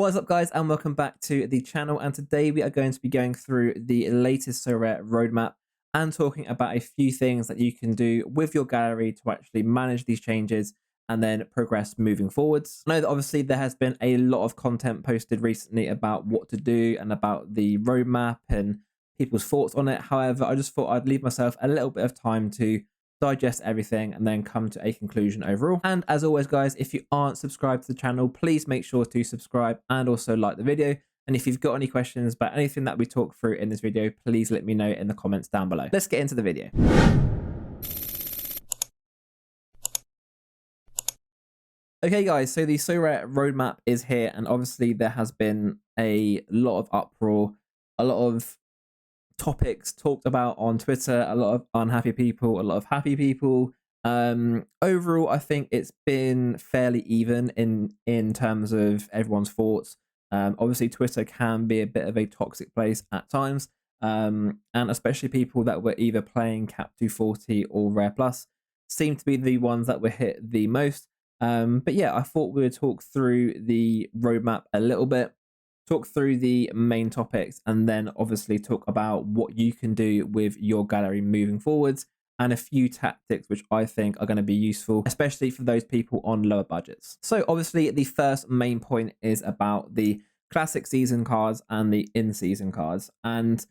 What is up, guys, and welcome back to the channel. And today we are going to be going through the latest Sorare roadmap and talking about a few things that you can do with your gallery to actually manage these changes and then progress moving forwards. I know that obviously there has been a lot of content posted recently about what to do and about the roadmap and people's thoughts on it. However, I just thought I'd leave myself a little bit of time to digest everything and then come to a conclusion overall. And as always, guys, if you aren't subscribed to the channel, please make sure to subscribe and also like the video. And if you've got any questions about anything that we talk through in this video, please let me know in the comments down below. Let's get into the video. Okay, guys, so the Sorare roadmap is here, and obviously there has been a lot of uproar, a lot of topics talked about on Twitter, a lot of unhappy people, a lot of happy people. Overall, I think it's been fairly even in terms of everyone's thoughts. Obviously, Twitter can be a bit of a toxic place at times, and especially people that were either playing Cap 240 or Rare Plus seem to be the ones that were hit the most. But yeah, I thought we would talk through the roadmap a little bit, talk through the main topics, and then obviously talk about what you can do with your gallery moving forwards and a few tactics which I think are going to be useful, especially for those people on lower budgets. So obviously the first main point is about the classic season cards and the in-season cards. And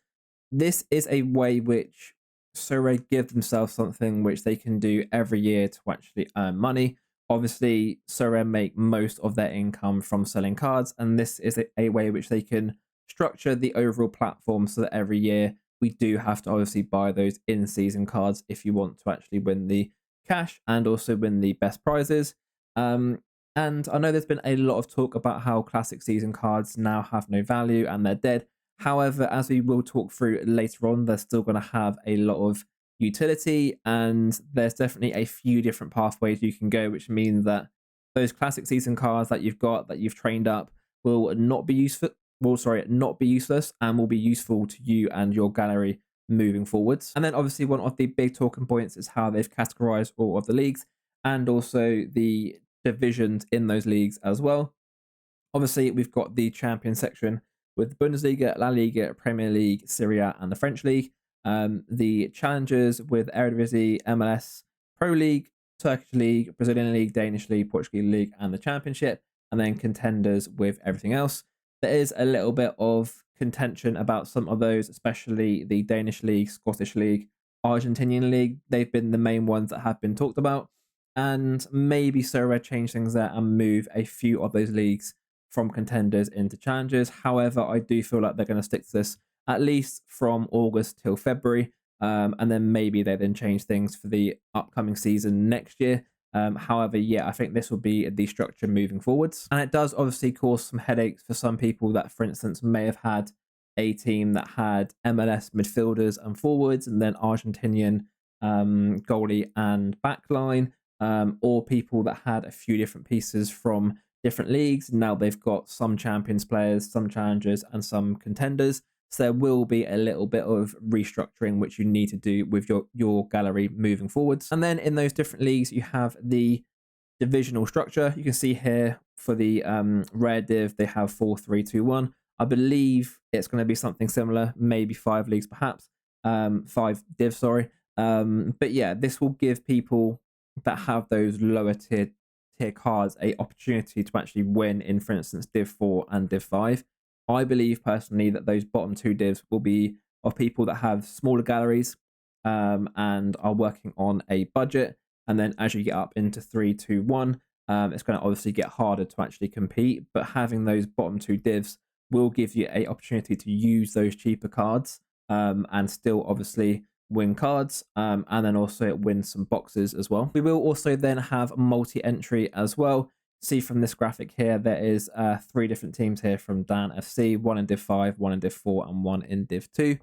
this is a way which Sorare give themselves something which they can do every year to actually earn money. Obviously, Sorare make most of their income from selling cards, and this is a way which they can structure the overall platform so that every year we do have to obviously buy those in-season cards if you want to actually win the cash and also win the best prizes. And I know there's been a lot of talk about how classic season cards now have no value and they're dead. However, as we will talk through later on, they're still going to have a lot of utility, and there's definitely a few different pathways you can go, which means that those classic season cards that you've got, that you've trained up, will not be useful. Not be useless, and will be useful to you and your gallery moving forwards. And then obviously one of the big talking points is how they've categorized all of the leagues and also the divisions in those leagues as well. Obviously, we've got the champion section with Bundesliga, La Liga, Premier League, Serie A, and the French League. The challengers with Eredivisie, MLS, Pro League, Turkish League, Brazilian League, Danish League, Portuguese League, and the Championship, and then contenders with everything else. There is a little bit of contention about some of those, especially the Danish League, Scottish League, Argentinian League. They've been the main ones that have been talked about, and maybe Sorare change things there and move a few of those leagues from contenders into challengers. However, I do feel like they're going to stick to this at least from August till February, and then maybe they then change things for the upcoming season next year. However, yeah, I think this will be the structure moving forwards. And it does obviously cause some headaches for some people that, for instance, may have had a team that had MLS midfielders and forwards and then Argentinian goalie and backline, or people that had a few different pieces from different leagues. Now they've got some champions players, some challengers, and some contenders. So there will be a little bit of restructuring which you need to do with your gallery moving forwards. And then in those different leagues, you have the divisional structure. You can see here for the rare div, they have 4-3-2-1. I believe it's going to be something similar, maybe 5 leagues perhaps, 5 divs, sorry. But yeah, this will give people that have those lower tier cards a opportunity to actually win in, for instance, Div 4 and Div 5. I believe personally that those bottom 2 divs will be of people that have smaller galleries and are working on a budget. And then as you get up into 3-2-1, it's going to obviously get harder to actually compete. But having those bottom 2 divs will give you an opportunity to use those cheaper cards and still obviously win cards, and then also win some boxes as well. We will also then have multi-entry as well. See from this graphic here, there is 3 different teams here from Dan FC, 1 in Div 5, 1 in Div 4, and 1 in Div 2.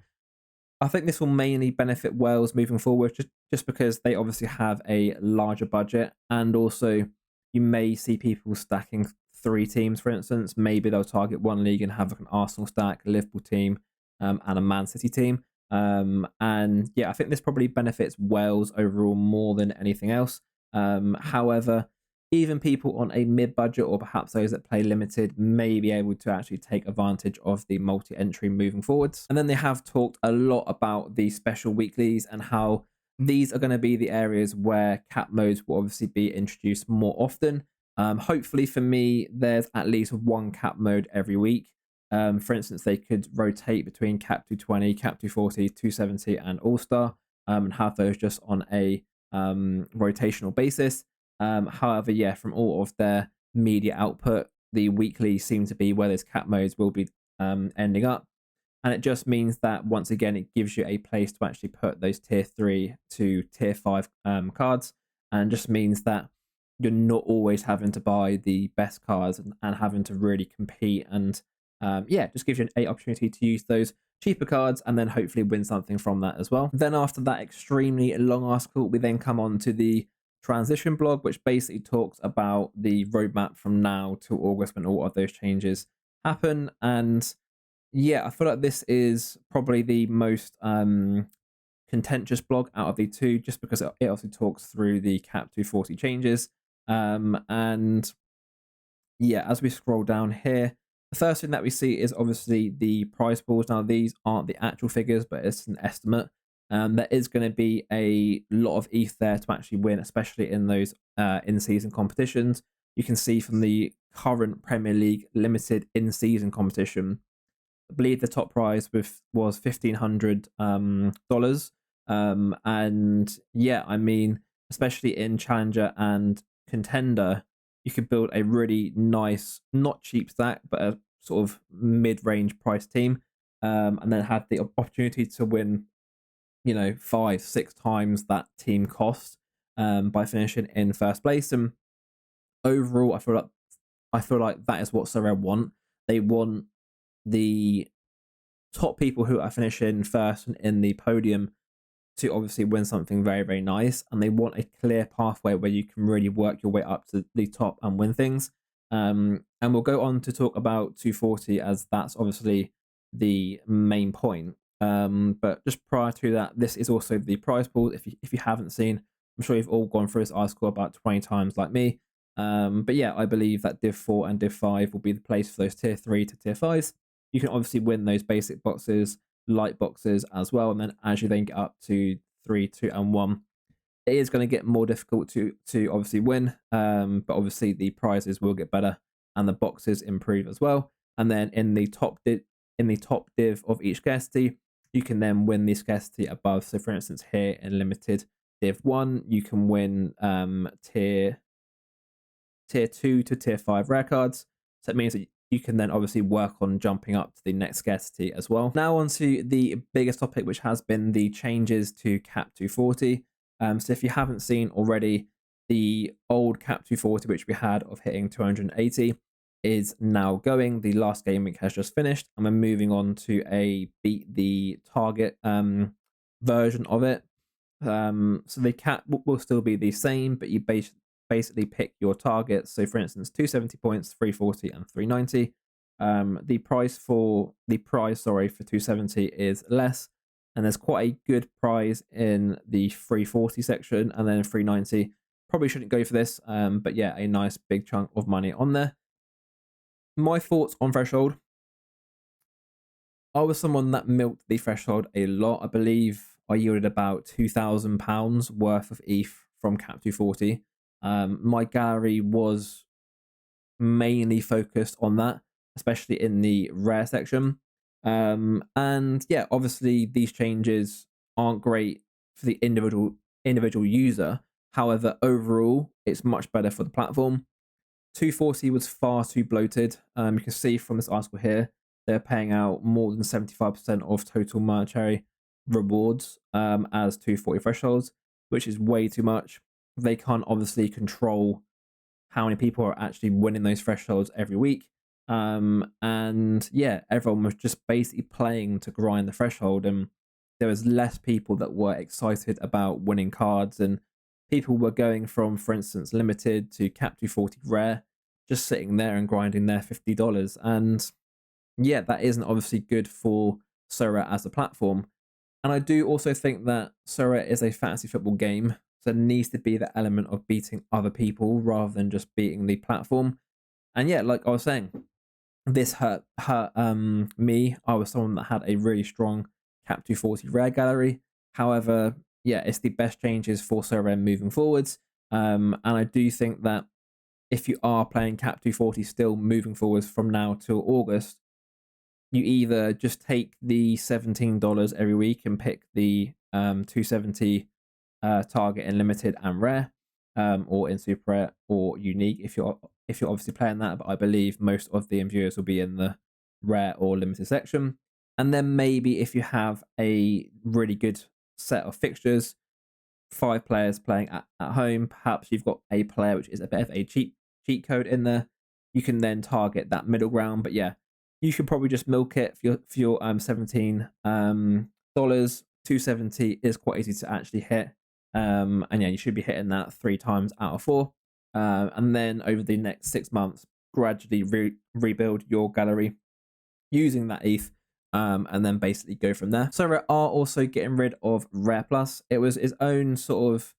I think this will mainly benefit Wales moving forward, just because they obviously have a larger budget, and also you may see people stacking 3 teams, for instance. Maybe they'll target 1 league and have like an Arsenal stack, a Liverpool team, and a Man City team. And yeah, I think this probably benefits Wales overall more than anything else. However, even people on a mid-budget or perhaps those that play limited may be able to actually take advantage of the multi-entry moving forwards. And then they have talked a lot about the special weeklies and how these are going to be the areas where cap modes will obviously be introduced more often. Hopefully for me, there's at least one cap mode every week. For instance, they could rotate between cap 220, cap 240, 270 and all-star, and have those just on a rotational basis. However, yeah, from all of their media output, the weekly seem to be where those cap modes will be ending up. And it just means that, once again, it gives you a place to actually put those tier 3 to tier 5 cards. And just means that you're not always having to buy the best cards and having to really compete. And yeah, just gives you an opportunity to use those cheaper cards and then hopefully win something from that as well. Then after that extremely long article, we then come on to the transition blog, which basically talks about the roadmap from now to August when all of those changes happen. And yeah, I feel like this is probably the most contentious blog out of the two, just because it also talks through the cap 240 changes. And yeah, as we scroll down here, the first thing that we see is obviously the prize pools. Now, these aren't the actual figures, but it's an estimate. There is going to be a lot of ETH there to actually win, especially in those in-season competitions. You can see from the current Premier League limited in-season competition, I believe the top prize was $1,500. And yeah, I mean, especially in Challenger and Contender, you could build a really nice, not cheap stack, but a sort of mid-range price team, and then have the opportunity to win, 5-6 times that team cost by finishing in first place. And overall, I feel like that is what Sorare want. They want the top people who are finishing first in the podium to obviously win something very, very nice, and they want a clear pathway where you can really work your way up to the top and win things. And we'll go on to talk about 240, as that's obviously the main point. But just prior to that, this is also the prize pool. If you haven't seen, I'm sure you've all gone through this article about 20 times like me. But yeah, I believe that Div 4 and Div 5 will be the place for those tier 3 to tier 5s. You can obviously win those basic boxes, light boxes as well, and then as you then get up to 3, 2 and 1, it is going to get more difficult to obviously win, but obviously the prizes will get better and the boxes improve as well. And then in the top div of each scarcity, you can then win the scarcity above. So for instance, here in limited div 1, you can win tier 2 to tier 5 rare cards. So it means that you can then obviously work on jumping up to the next scarcity as well. Now on to the biggest topic, which has been the changes to cap 240. So if you haven't seen already, the old cap 240, which we had of hitting 280, is now going. The last game week has just finished, and we're moving on to a beat the target version of it. So the cap will still be the same, but you basically pick your targets. So for instance, 270 points, 340 and 390. The price for 270 is less, and there's quite a good prize in the 340 section, and then 390 probably shouldn't go for this, but yeah, a nice big chunk of money on there. My thoughts on threshold: I was someone that milked the threshold a lot. I believe I yielded about £2,000 worth of ETH from cap 240. My gallery was mainly focused on that, especially in the rare section. And yeah, obviously these changes aren't great for the individual user. However, overall, it's much better for the platform. 240 was far too bloated. You can see from this article here, they're paying out more than 75% of total monetary rewards as 240 thresholds, which is way too much. They can't obviously control how many people are actually winning those thresholds every week. And yeah, everyone was just basically playing to grind the threshold, and there was less people that were excited about winning cards, and people were going from, for instance, limited to cap 240 rare, just sitting there and grinding their $50. And yeah, that isn't obviously good for Sorare as a platform. And I do also think that Sorare is a fantasy football game. So there needs to be the element of beating other people rather than just beating the platform. And yeah, like I was saying, this hurt me. I was someone that had a really strong cap 240 rare gallery. However, yeah, it's the best changes for Sorare moving forwards. And I do think that if you are playing cap 240 still moving forwards from now till August, you either just take the $17 every week and pick the 270 target in limited and rare, or in super rare or unique if you're obviously playing that. But I believe most of the viewers will be in the rare or limited section. And then maybe if you have a really good set of fixtures, 5 players playing at home, perhaps you've got a player which is a bit of a cheat code in there, you can then target that middle ground. But yeah, you should probably just milk it for your $17. 270 is quite easy to actually hit. And yeah, you should be hitting that 3 times out of 4. And then over the next 6 months, gradually rebuild your gallery using that ETH, and then basically go from there. So we are also getting rid of Rare Plus. It was its own sort of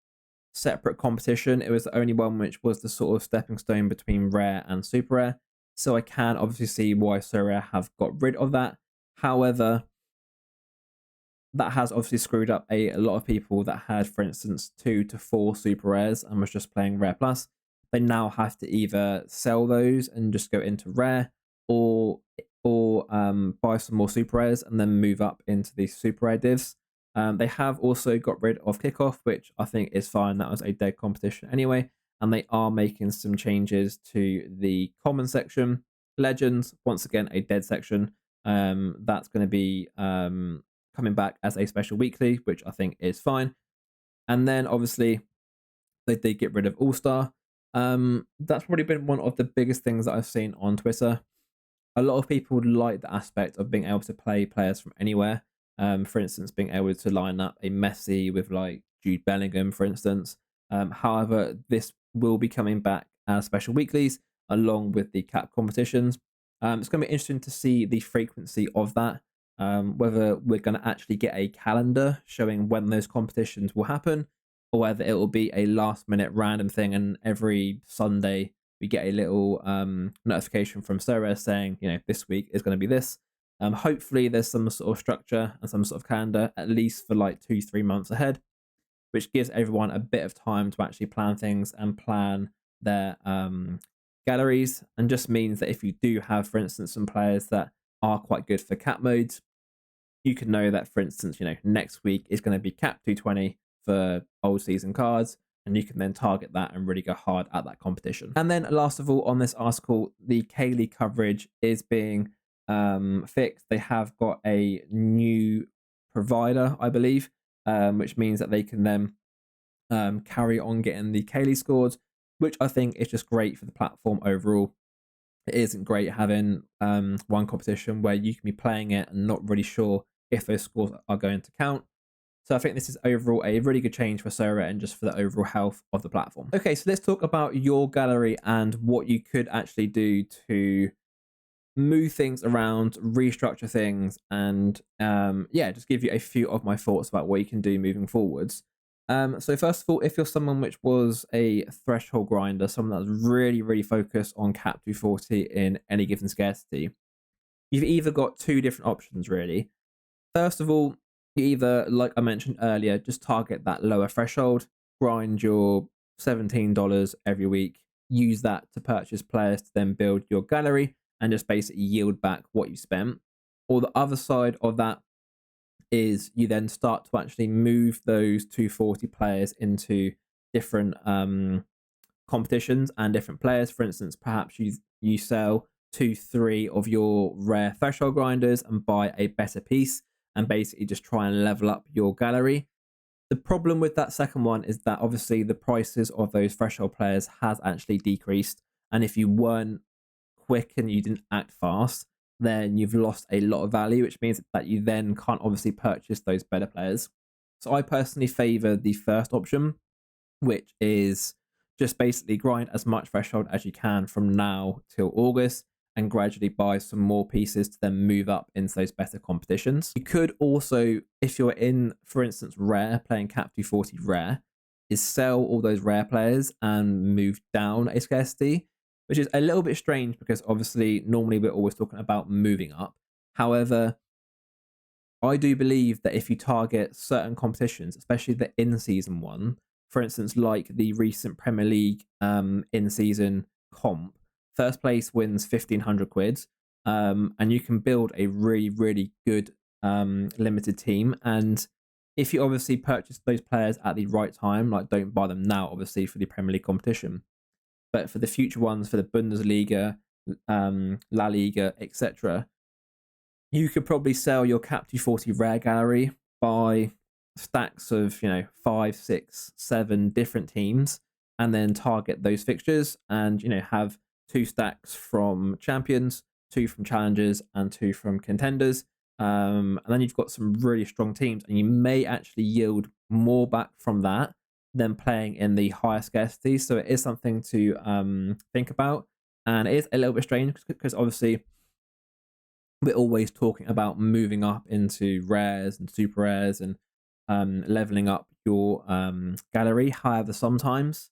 separate competition. It was the only one which was the sort of stepping stone between rare and super rare. So I can obviously see why Sorare have got rid of that. However, that has obviously screwed up a lot of people that had, for instance, 2 to 4 super rares and was just playing Rare Plus. They now have to either sell those and just go into rare, or buy some more super rares and then move up into the super rare divs. They have also got rid of kickoff, which I think is fine. That was a dead competition anyway. And they are making some changes to the common section. Legends, once again, a dead section. That's going to be coming back as a special weekly, which I think is fine. And then obviously they did get rid of All-Star. That's probably been one of the biggest things that I've seen on Twitter. A lot of people like the aspect of being able to play players from anywhere. For instance, being able to line up a Messi with like Jude Bellingham, for instance. However, this will be coming back as special weeklies along with the cap competitions. It's going to be interesting to see the frequency of that. Whether we're going to actually get a calendar showing when those competitions will happen, or whether it will be a last minute random thing and every Sunday we get a little notification from Sorare saying, this week is going to be this. Hopefully there's some sort of structure and some sort of calendar, at least for like 2-3 months ahead, which gives everyone a bit of time to actually plan things and plan their galleries, and just means that if you do have, for instance, some players that are quite good for cap modes, you can know that, for instance, next week is going to be cap 220 for old season cards, and you can then target that and really go hard at that competition. And then last of all, on this article, the K-League coverage is being fixed. They have got a new provider, I believe, which means that they can then carry on getting the K-League scores, which I think is just great for the platform overall. It isn't great having one competition where you can be playing it and not really sure if those scores are going to count. So I think this is overall a really good change for Sorare and just for the overall health of the platform. Okay, so let's talk about your gallery and what you could actually do to move things around, restructure things, and just give you a few of my thoughts about what you can do moving forwards. So first of all, if you're someone which was a threshold grinder, someone that's really, really focused on cap 240 in any given scarcity, you've either got 2 different options really. First of all, you either, like I mentioned earlier, just target that lower threshold, grind your $17 every week, use that to purchase players to then build your gallery and just basically yield back what you spent. Or the other side of that is you then start to actually move those 240 players into different competitions and different players. For instance, perhaps you sell 2-3 of your rare threshold grinders and buy a better piece and basically just try and level up your gallery. The problem with that second one is that obviously the prices of those threshold players has actually decreased, and if you weren't quick and you didn't act fast, then you've lost a lot of value, which means that you then can't obviously purchase those better players. So I personally favor the first option, which is just basically grind as much threshold as you can from now till August and gradually buy some more pieces to then move up into those better competitions. You could also, if you're in, for instance, rare, playing cap 240 rare, is sell all those rare players and move down a scarcity, which is a little bit strange because obviously normally we're always talking about moving up. However, I do believe that if you target certain competitions, especially the in-season one, for instance, like the recent Premier League in-season comp, first place wins 1,500 quid, and you can build a really, really good limited team. And if you obviously purchase those players at the right time, like don't buy them now, obviously, for the Premier League competition, but for the future ones, for the Bundesliga, La Liga, etc., you could probably sell your Cap 240 rare gallery by stacks of 5, 6, 7 different teams, and then target those fixtures, and have 2 stacks from champions, 2 from challengers, and 2 from contenders. And then you've got some really strong teams, and you may actually yield more back from that than playing in the higher scarcity. So it is something to think about, and it is a little bit strange because obviously we're always talking about moving up into rares and super rares and leveling up your gallery. However, sometimes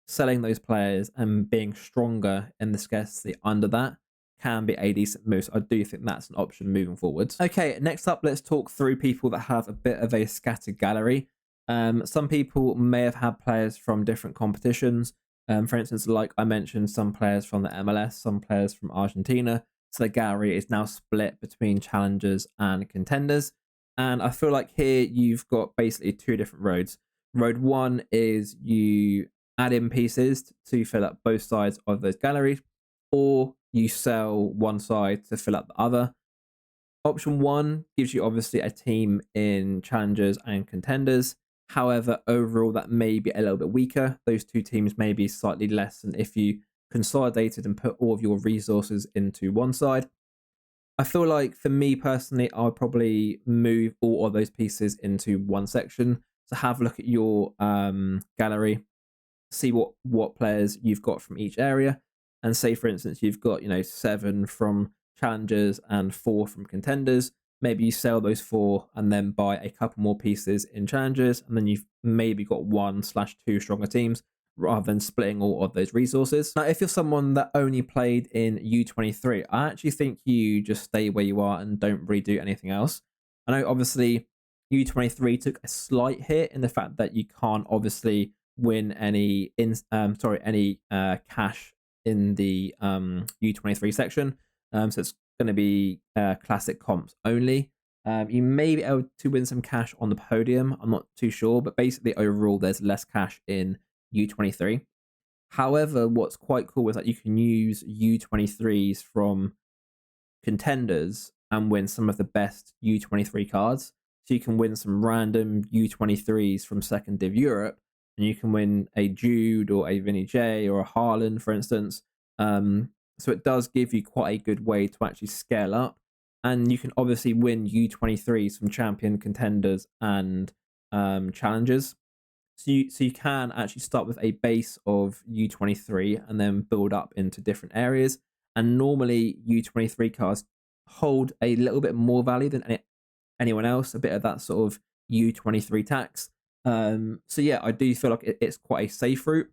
selling those players and being stronger in the scarcity under that can be a decent move. So I do think that's an option moving forwards. Okay, next up, let's talk through people that have a bit of a scattered gallery. Some people may have had players from different competitions. For instance, like I mentioned, some players from the MLS, some players from Argentina. So the gallery is now split between challengers and contenders. And I feel like here you've got basically 2 different roads. Road 1 is you add in pieces to fill up both sides of those galleries, or you sell one side to fill up the other. Option 1 gives you obviously a team in challengers and contenders. However, overall, that may be a little bit weaker. Those 2 teams may be slightly less than if you consolidated and put all of your resources into one side. I feel like for me personally, I would probably move all of those pieces into one section. So have a look at your gallery, see what players you've got from each area, and say for instance you've got 7 from challengers and 4 from contenders. Maybe you sell those 4 and then buy a couple more pieces in challengers, and then you've maybe got 1/2 stronger teams, rather than splitting all of those resources. Now, if you're someone that only played in U23, I actually think you just stay where you are and don't really do anything else. I know obviously U23 took a slight hit in the fact that you can't obviously win any cash in the U23 section. So it's going to be classic comps only. You may be able to win some cash on the podium. I'm not too sure, but basically overall there's less cash in U23. However, what's quite cool is that you can use U23s from contenders and win some of the best U23 cards. So you can win some random U23s from second div Europe, and you can win a Jude or a Vinny J or a Haaland, for instance. So it does give you quite a good way to actually scale up, and you can obviously win U23s from champion, contenders, and challengers. So you can actually start with a base of U23 and then build up into different areas. And normally U23 cards hold a little bit more value than anyone else, a bit of that sort of U23 tax. So yeah, I do feel like it's quite a safe route.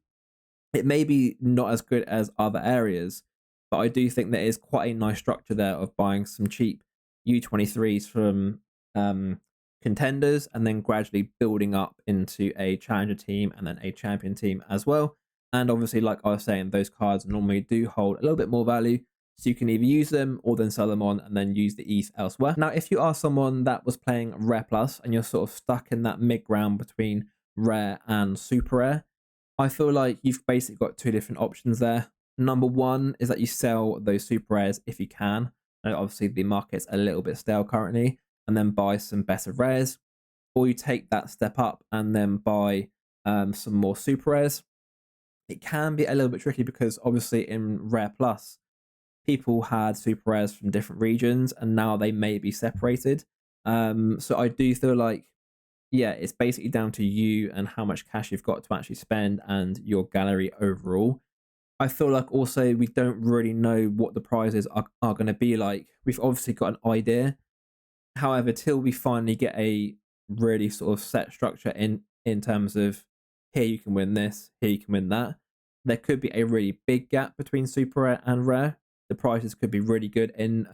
It may be not as good as other areas, but I do think there is quite a nice structure there of buying some cheap U23s from contenders and then gradually building up into a challenger team and then a champion team as well. And obviously, like I was saying, those cards normally do hold a little bit more value, so you can either use them or then sell them on and then use the ETH elsewhere. Now, if you are someone that was playing Rare Plus and you're sort of stuck in that mid ground between Rare and Super Rare, I feel like you've basically got 2 different options there. Number 1 is that you sell those Super Rares if you can. Now, obviously, the market's a little bit stale currently, and then buy some better rares, or you take that step up and then buy some more super rares. It can be a little bit tricky because obviously in Rare Plus, people had super rares from different regions and now they may be separated. So I do feel like, yeah, it's basically down to you and how much cash you've got to actually spend and your gallery overall. I feel like also we don't really know what the prizes are going to be like. We've obviously got an idea. However, till we finally get a really sort of set structure in terms of here you can win this, here you can win that. There could be a really big gap between super rare and rare. The prices could be really good in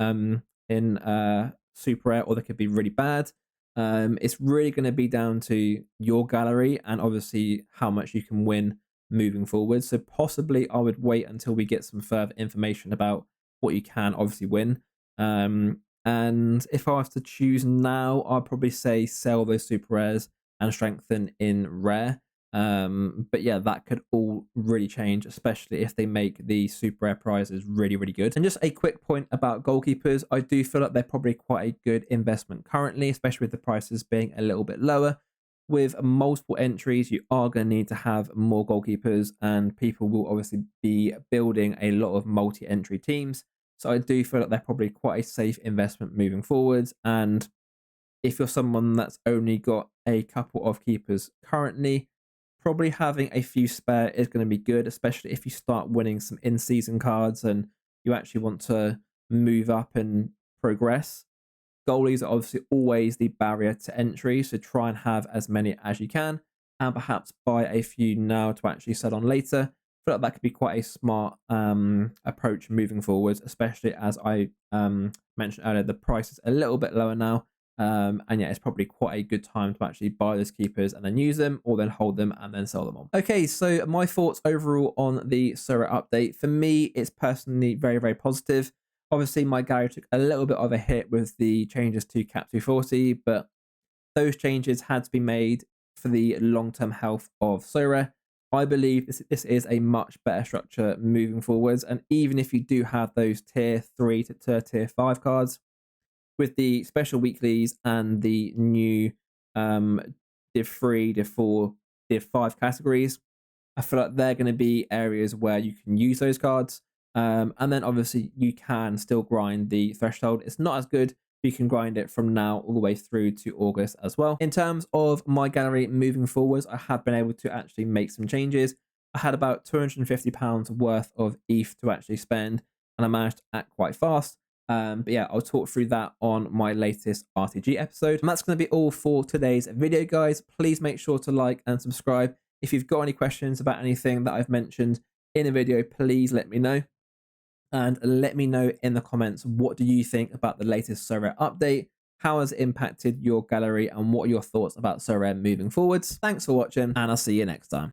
super rare, or they could be really bad. It's really going to be down to your gallery and obviously how much you can win moving forward. So possibly I would wait until we get some further information about what you can obviously win. And if I was to choose now, I'd probably say sell those super rares and strengthen in rare. But yeah, that could all really change, especially if they make the super rare prizes really, really good. And just a quick point about goalkeepers, I do feel like they're probably quite a good investment currently, especially with the prices being a little bit lower. With multiple entries, you are going to need to have more goalkeepers, and people will obviously be building a lot of multi-entry teams. So I do feel like they're probably quite a safe investment moving forwards. And if you're someone that's only got a couple of keepers currently, probably having a few spare is going to be good, especially if you start winning some in-season cards and you actually want to move up and progress. Goalies are obviously always the barrier to entry, so try and have as many as you can, and perhaps buy a few now to actually sell on later. I feel like that could be quite a smart approach moving forward, especially as I mentioned earlier, the price is a little bit lower now. And yeah, it's probably quite a good time to actually buy those keepers and then use them, or then hold them and then sell them on. Okay, so my thoughts overall on the Sorare update. For me, it's personally very, very positive. Obviously, my gallery took a little bit of a hit with the changes to Cap 240, but those changes had to be made for the long-term health of Sorare. I believe this is a much better structure moving forwards, and even if you do have those tier 3 to tier 5 cards, with the special weeklies and the new div 3, div 4, div 5 categories, I feel like they're going to be areas where you can use those cards. And then obviously you can still grind the threshold. It's not as good, but you can grind it from now all the way through to August as well. In terms of my gallery moving forwards, I have been able to actually make some changes. I had about £250 worth of ETH to actually spend, and I managed to act quite fast. But yeah, I'll talk through that on my latest RTG episode. And that's going to be all for today's video, guys. Please make sure to like and subscribe. If you've got any questions about anything that I've mentioned in a video, please let me know. And let me know in the comments, what do you think about the latest Sorare update? How has it impacted your gallery, and what are your thoughts about Sorare moving forwards? Thanks for watching, and I'll see you next time.